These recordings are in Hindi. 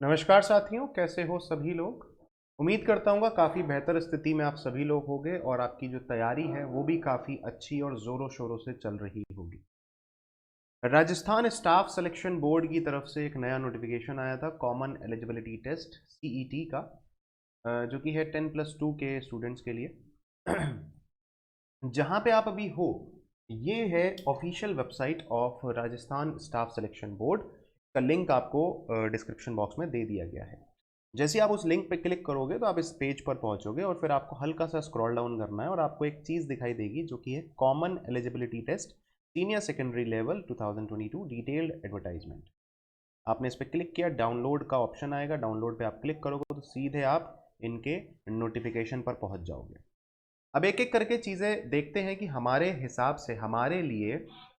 नमस्कार साथियों, कैसे हो सभी लोग। उम्मीद करता हूँ काफ़ी बेहतर स्थिति में आप सभी लोग होंगे और आपकी जो तैयारी है वो भी काफ़ी अच्छी और ज़ोरों शोरों से चल रही होगी। राजस्थान स्टाफ सिलेक्शन बोर्ड की तरफ से एक नया नोटिफिकेशन आया था कॉमन एलिजिबिलिटी टेस्ट सीईटी का, जो कि है 10+2 के स्टूडेंट्स के लिए। जहाँ पे आप अभी हो ये है official website of Rajasthan staff selection board का लिंक आपको डिस्क्रिप्शन बॉक्स में दे दिया गया है। जैसे आप उस लिंक पे क्लिक करोगे तो आप इस पेज पर पहुंचोगे और फिर आपको हल्का सा स्क्रॉल डाउन करना है और आपको एक चीज़ दिखाई देगी जो कि है common eligibility test senior secondary level 2022 detailed advertisement. आपने इस पर क्लिक किया, डाउनलोड का ऑप्शन आएगा, डाउनलोड पे आप क्लिक करोगे तो सीधे आप इनके नोटिफिकेशन पर पहुंच जाओगे। अब एक एक करके चीज़ें देखते हैं कि हमारे हिसाब से हमारे लिए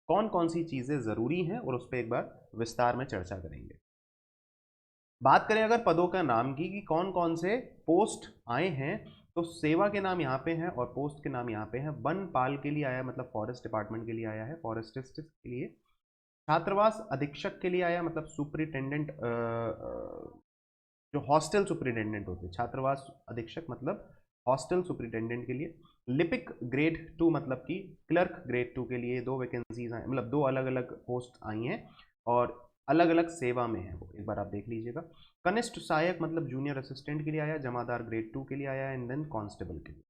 कौन कौन सी चीज़ें ज़रूरी हैं और उस पर एक बार विस्तार में चर्चा करेंगे। बात करें अगर पदों का नाम की कि कौन कौन से पोस्ट आए हैं, तो सेवा के नाम यहाँ पे हैं और पोस्ट के नाम यहाँ पे हैं। वनपाल के लिए आया, मतलब फॉरेस्ट डिपार्टमेंट के लिए आया है, फॉरेस्टिस्ट के लिए। छात्रावास अधीक्षक के लिए आया, मतलब सुपरिटेंडेंट, जो हॉस्टल सुपरिटेंडेंट होते हैं, छात्रावास अधीक्षक मतलब हॉस्टल सुपरिटेंडेंट के लिए। लिपिक ग्रेड 2 मतलब कि क्लर्क ग्रेड 2 के लिए दो वैकेंसीज आई, मतलब दो अलग अलग पोस्ट आई हैं और अलग अलग सेवा में है वो, एक बार आप देख लीजिएगा। कनिष्ठ सहायक मतलब जूनियर असिस्टेंट के लिए आया, जमादार ग्रेड 2 के लिए आया, एंड देन कांस्टेबल के लिए।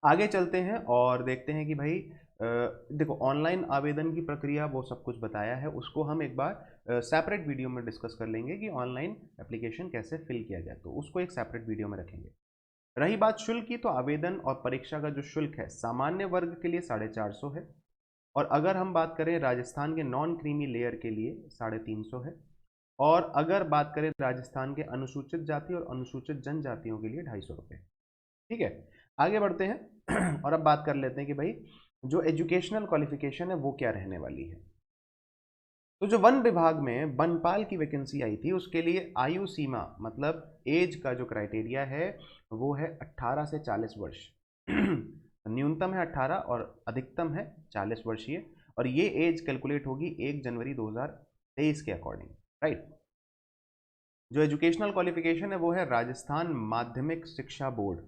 आगे चलते हैं और देखते हैं कि भाई देखो, ऑनलाइन आवेदन की प्रक्रिया वो सब कुछ बताया है, उसको हम एक बार सेपरेट वीडियो में डिस्कस कर लेंगे कि ऑनलाइन एप्लीकेशन कैसे फिल किया जाए, तो उसको एक सेपरेट वीडियो में रखेंगे। रही बात शुल्क की, तो आवेदन और परीक्षा का जो शुल्क है सामान्य वर्ग के लिए 450 है, और अगर हम बात करें राजस्थान के नॉन क्रीमी लेयर के लिए 350 है, और अगर बात करें राजस्थान के अनुसूचित जाति और अनुसूचित जनजातियों के लिए 250 रुपये। ठीक है, आगे बढ़ते हैं और अब बात कर लेते हैं कि भाई जो एजुकेशनल क्वालिफिकेशन है वो क्या रहने वाली है। तो जो वन विभाग में वनपाल की वैकेंसी आई थी उसके लिए आयु सीमा मतलब एज का जो क्राइटेरिया है वो है 18 से 40 वर्ष। न्यूनतम है 18 और अधिकतम है 40 वर्षीय, और ये एज कैलकुलेट होगी 1 जनवरी 2023 के अकॉर्डिंग, राइट। जो एजुकेशनल क्वालिफिकेशन है वो है राजस्थान माध्यमिक शिक्षा बोर्ड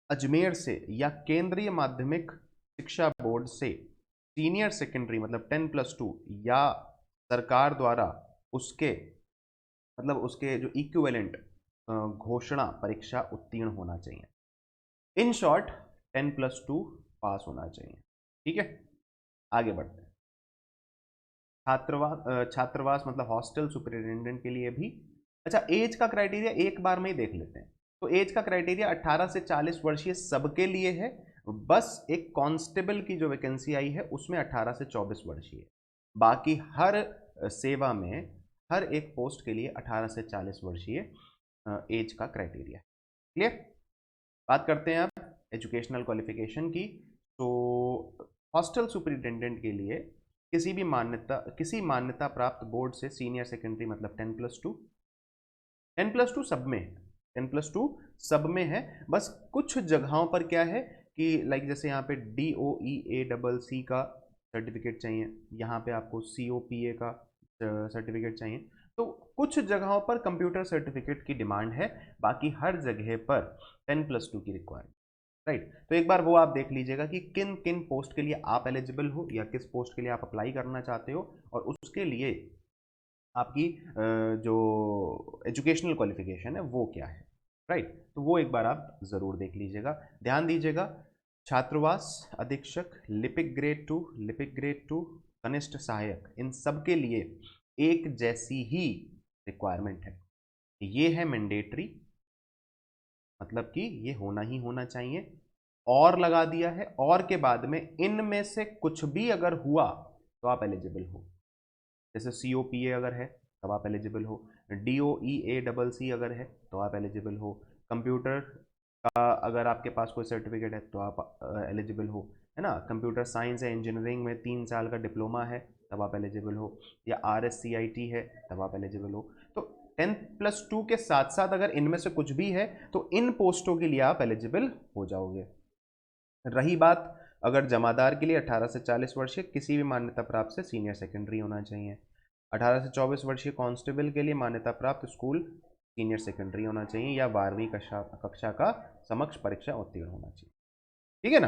अजमेर से या केंद्रीय माध्यमिक शिक्षा बोर्ड से सीनियर सेकेंडरी मतलब 10+2 या सरकार द्वारा उसके मतलब उसके जो इक्विवेलेंट घोषणा परीक्षा उत्तीर्ण होना चाहिए। इन शॉर्ट 10+2 पास होना चाहिए। ठीक है, आगे बढ़ते हैं। छात्रावास मतलब हॉस्टल सुपरिटेंडेंट के लिए भी, अच्छा एज का क्राइटेरिया एक बार में ही देख लेते हैं। तो एज का क्राइटेरिया 18 से 40 वर्षीय सबके लिए है, बस एक कांस्टेबल की जो वैकेंसी आई है उसमें 18 से 24 वर्षीय, बाकी हर सेवा में हर एक पोस्ट के लिए 18 से 40 वर्षीय एज का क्राइटेरिया है। क्लियर। बात करते हैं अब एजुकेशनल क्वालिफिकेशन की। तो हॉस्टल सुपरिटेंडेंट के लिए किसी मान्यता प्राप्त बोर्ड से सीनियर सेकेंडरी मतलब 10+2, 10+2 सब में है, 10+2 सब में है। बस कुछ जगहों पर क्या है कि लाइक जैसे यहाँ पे DOEACC का सर्टिफिकेट चाहिए, यहाँ पे आपको COPA का सर्टिफिकेट चाहिए, तो कुछ जगहों पर कंप्यूटर सर्टिफिकेट की डिमांड है, बाकी हर जगह पर 10+2 की रिक्वायरमेंट, राइट। तो एक बार वो आप देख लीजिएगा कि किन किन पोस्ट के लिए आप एलिजिबल हो या किस पोस्ट के लिए आप अप्लाई करना चाहते हो, और उसके लिए आपकी जो एजुकेशनल क्वालिफिकेशन है वो क्या है, राइट। तो वो एक बार आप ज़रूर देख लीजिएगा, ध्यान दीजिएगा। छात्रावास अधीक्षक लिपिक ग्रेड 2 कनिष्ठ सहायक, इन सब के लिए एक जैसी ही रिक्वायरमेंट है। ये है मैंडेटरी, मतलब कि ये होना ही होना चाहिए, और लगा दिया है, और के बाद में इनमें से कुछ भी अगर हुआ तो आप एलिजिबल हो। जैसे COPA अगर है तब आप एलिजिबल हो, DOEACC अगर है तो आप एलिजिबल हो, कंप्यूटर का अगर आपके पास कोई सर्टिफिकेट है तो आप एलिजिबल हो, है ना। कंप्यूटर साइंस या इंजीनियरिंग में 3 साल का डिप्लोमा है तब आप एलिजिबल हो, या RSCIT है तब आप एलिजिबल हो। तो 10+2 के साथ साथ अगर इनमें से कुछ भी है तो इन पोस्टों के लिए आप एलिजिबल हो जाओगे। रही बात अगर जमादार के लिए 18 से 40 वर्षीय किसी भी मान्यता प्राप्त से सीनियर सेकेंडरी होना चाहिए। 18 से 24 वर्षीय कांस्टेबल के लिए मान्यता प्राप्त स्कूल सीनियर सेकेंडरी होना चाहिए या 12वीं कक्षा का समक्ष परीक्षा उत्तीर्ण होना चाहिए। ठीक है ना,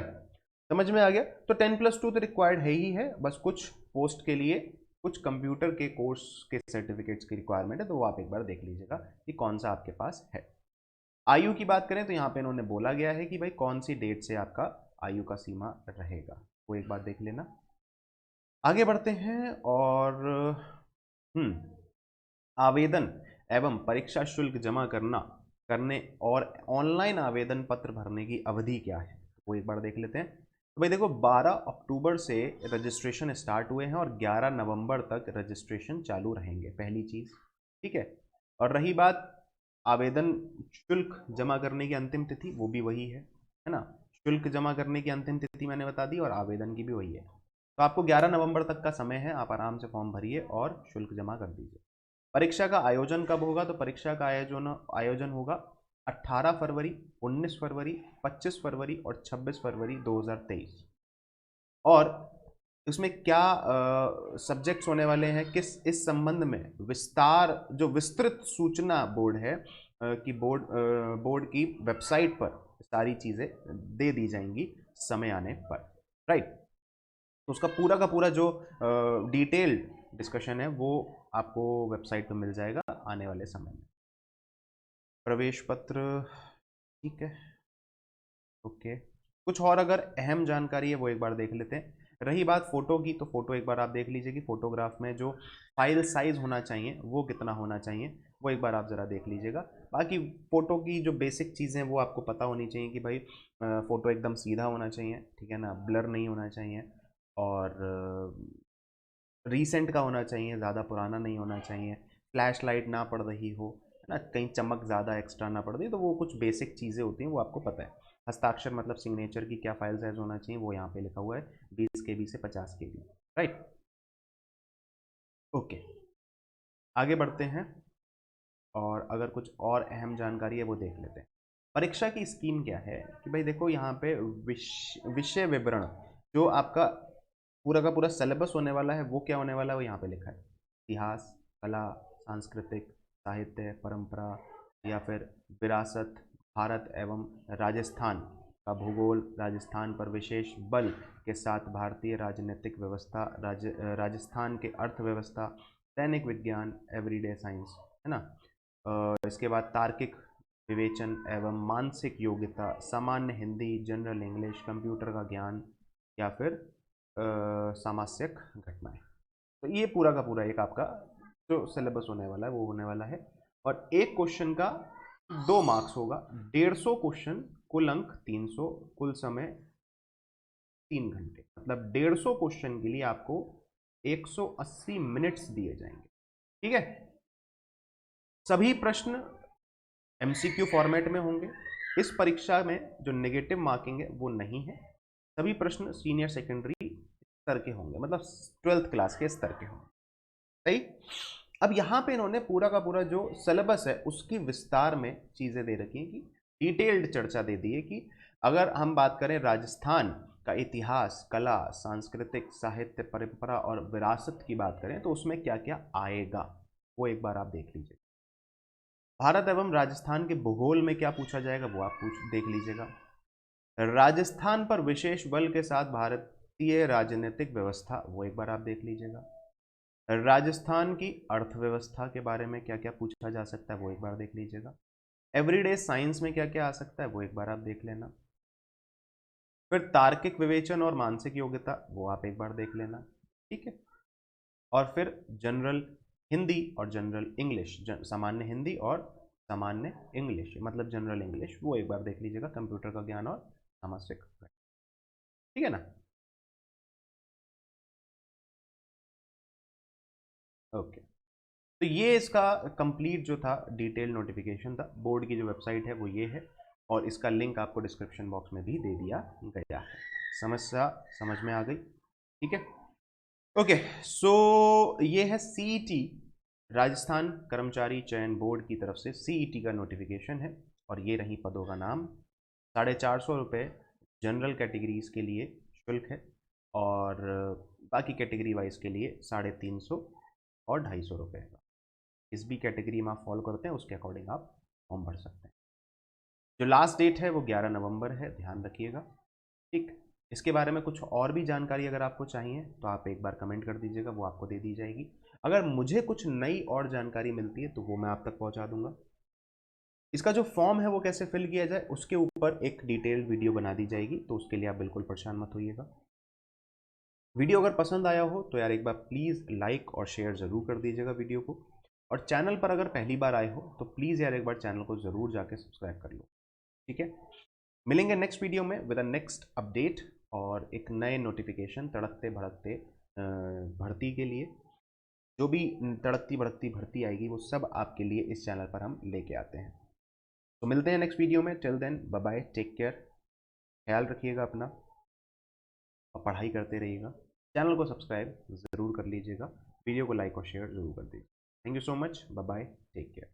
समझ में आ गया। तो 10+2 तो रिक्वायर्ड है ही है, बस कुछ पोस्ट के लिए कुछ कंप्यूटर के कोर्स के सर्टिफिकेट्स की रिक्वायरमेंट है, तो वो आप एक बार देख लीजिएगा कि कौन सा आपके पास है। आयु की बात करें तो यहाँ पे इन्होंने बोला गया है कि भाई कौन सी डेट से आपका आयु का सीमा रहेगा, वो एक बार देख लेना। आगे बढ़ते हैं और आवेदन एवं परीक्षा शुल्क जमा करने और ऑनलाइन आवेदन पत्र भरने की अवधि क्या है, वो एक बार देख लेते हैं। तो भाई देखो 12 अक्टूबर से रजिस्ट्रेशन स्टार्ट हुए हैं और 11 नवंबर तक रजिस्ट्रेशन चालू रहेंगे, पहली चीज़। ठीक है, और रही बात आवेदन शुल्क जमा करने की अंतिम तिथि, वो भी वही है ना। शुल्क जमा करने की अंतिम तिथि मैंने बता दी और आवेदन की भी वही है। तो आपको 11 नवंबर तक का समय है, आप आराम से फॉर्म भरिए और शुल्क जमा कर दीजिए। परीक्षा का आयोजन कब होगा, तो परीक्षा का आयोजन होगा 18 फरवरी, 19 फरवरी, 25 फरवरी और 26 फरवरी 2023। और इसमें क्या सब्जेक्ट्स होने वाले हैं, किस इस संबंध में जो विस्तृत सूचना बोर्ड है कि बोर्ड की वेबसाइट पर सारी चीज़ें दे दी जाएंगी समय आने पर, राइट। तो उसका पूरा का पूरा जो डिटेल्ड डिस्कशन है वो आपको वेबसाइट पर मिल जाएगा आने वाले समय में। प्रवेश पत्र, ठीक है, ओके। कुछ और अगर अहम जानकारी है वो एक बार देख लेते हैं। रही बात फोटो की, तो फोटो एक बार आप देख लीजिए कि फोटोग्राफ में जो फाइल साइज होना चाहिए वो कितना होना चाहिए, वो एक बार आप ज़रा देख लीजिएगा। बाकी फ़ोटो की जो बेसिक चीज़ें हैं वो आपको पता होनी चाहिए कि भाई फ़ोटो एकदम सीधा होना चाहिए, ठीक है ना, ब्लर नहीं होना चाहिए, और रीसेंट का होना चाहिए, ज़्यादा पुराना नहीं होना चाहिए, फ्लैश लाइट ना पड़ रही हो, है ना, कहीं चमक ज़्यादा एक्स्ट्रा ना पड़ रही, तो वो कुछ बेसिक चीज़ें होती हैं वो आपको पता है। हस्ताक्षर मतलब सिग्नेचर की क्या फाइल साइज होना चाहिए वो यहाँ पे लिखा हुआ है, 20 KB से 50 KB, राइट। ओके, आगे बढ़ते हैं और अगर कुछ और अहम जानकारी है वो देख लेते हैं। परीक्षा की स्कीम क्या है कि भाई देखो यहाँ पे विषय विवरण जो आपका पूरा का पूरा सिलेबस होने वाला है वो क्या होने वाला है वो यहाँ पे लिखा है। इतिहास, कला, सांस्कृतिक, साहित्य, परंपरा या फिर विरासत, भारत एवं राजस्थान का भूगोल, राजस्थान पर विशेष बल के साथ भारतीय राजनीतिक व्यवस्था, राजस्थान के अर्थव्यवस्था, दैनिक विज्ञान, एवरीडे साइंस, है ना। इसके बाद तार्किक विवेचन एवं मानसिक योग्यता, सामान्य हिंदी, जनरल इंग्लिश, कंप्यूटर का ज्ञान या फिर सामासिक घटनाएं। तो ये पूरा का पूरा एक आपका जो सिलेबस होने वाला है वो होने वाला है। और एक क्वेश्चन का 2 मार्क्स होगा, 150 क्वेश्चन, कुल अंक 300, कुल समय 3 घंटे, मतलब 150 क्वेश्चन के लिए आपको 180 मिनट्स दिए जाएंगे। ठीक है, सभी प्रश्न MCQ फॉर्मेट में होंगे। इस परीक्षा में जो नेगेटिव मार्किंग है वो नहीं है, सभी प्रश्न सीनियर सेकेंडरी स्तर के होंगे, मतलब 12th क्लास के स्तर के होंगे, सही। अब यहाँ पे इन्होंने पूरा का पूरा जो सिलेबस है उसकी विस्तार में चीज़ें दे रखी हैं कि डिटेल्ड चर्चा दे दी है कि अगर हम बात करें राजस्थान का इतिहास, कला, सांस्कृतिक, साहित्य, परंपरा और विरासत की बात करें तो उसमें क्या क्या आएगा वो एक बार आप देख लीजिए। भारत एवं राजस्थान के भूगोल में क्या पूछा जाएगा वो आप देख लीजिएगा। राजस्थान पर विशेष बल के साथ भारतीय राजनीतिक व्यवस्था, वो एक बार आप देख लीजिएगा। राजस्थान की अर्थव्यवस्था के बारे में क्या क्या पूछा जा सकता है वो एक बार देख लीजिएगा। एवरीडे साइंस में क्या क्या आ सकता है वो एक बार आप देख लेना। फिर तार्किक विवेचन और मानसिक योग्यता वो आप एक बार देख लेना, ठीक है। और फिर जनरल हिंदी और जनरल इंग्लिश, सामान्य हिंदी और सामान्य इंग्लिश मतलब जनरल इंग्लिश, वो एक बार देख लीजिएगा, कंप्यूटर का ज्ञान और सामाजिक, ठीक है ना। ओके, तो ये इसका कंप्लीट जो था डिटेल नोटिफिकेशन था, बोर्ड की जो वेबसाइट है वो ये है, और इसका लिंक आपको डिस्क्रिप्शन बॉक्स में भी दे दिया गया है। समस्या समझ में आ गई, ठीक है। ओके, सो ये है सीईटी, राजस्थान कर्मचारी चयन बोर्ड की तरफ से सीईटी का नोटिफिकेशन है, और ये रही पदों का नाम। 450 रुपये जनरल कैटेगरीज के लिए शुल्क है, और बाकी कैटेगरी वाइज के लिए 350 और 250 रुपये का। इस भी कैटेगरी में आप फॉलो करते हैं उसके अकॉर्डिंग आप फॉर्म भर सकते हैं। जो लास्ट डेट है वो 11 नवंबर है, ध्यान रखिएगा। ठीक, इसके बारे में कुछ और भी जानकारी अगर आपको चाहिए तो आप एक बार कमेंट कर दीजिएगा, वो आपको दे दी जाएगी। अगर मुझे कुछ नई और जानकारी मिलती है तो वो मैं आप तक पहुंचा दूंगा। इसका जो फॉर्म है वो कैसे फिल किया जाए उसके ऊपर एक डिटेल्ड वीडियो बना दी जाएगी, तो उसके लिए आप बिल्कुल परेशान मत होइएगा। वीडियो अगर पसंद आया हो तो यार एक बार प्लीज़ लाइक और शेयर ज़रूर कर दीजिएगा वीडियो को, और चैनल पर अगर पहली बार आए हो तो प्लीज़ यार एक बार चैनल को ज़रूर जाके सब्सक्राइब कर लो। ठीक है, मिलेंगे नेक्स्ट वीडियो में विद अ नेक्स्ट अपडेट और एक नए नोटिफिकेशन तड़कते भड़कते भर्ती के लिए। जो भी तड़कती भड़कती भर्ती आएगी वो सब आपके लिए इस चैनल पर हम लेके आते हैं। तो मिलते हैं नेक्स्ट वीडियो में, till then bye bye, take care, ख्याल रखिएगा अपना और पढ़ाई करते रहिएगा। चैनल को सब्सक्राइब ज़रूर कर लीजिएगा, वीडियो को लाइक और शेयर ज़रूर कर दीजिए। Thank you so much, bye bye, take care.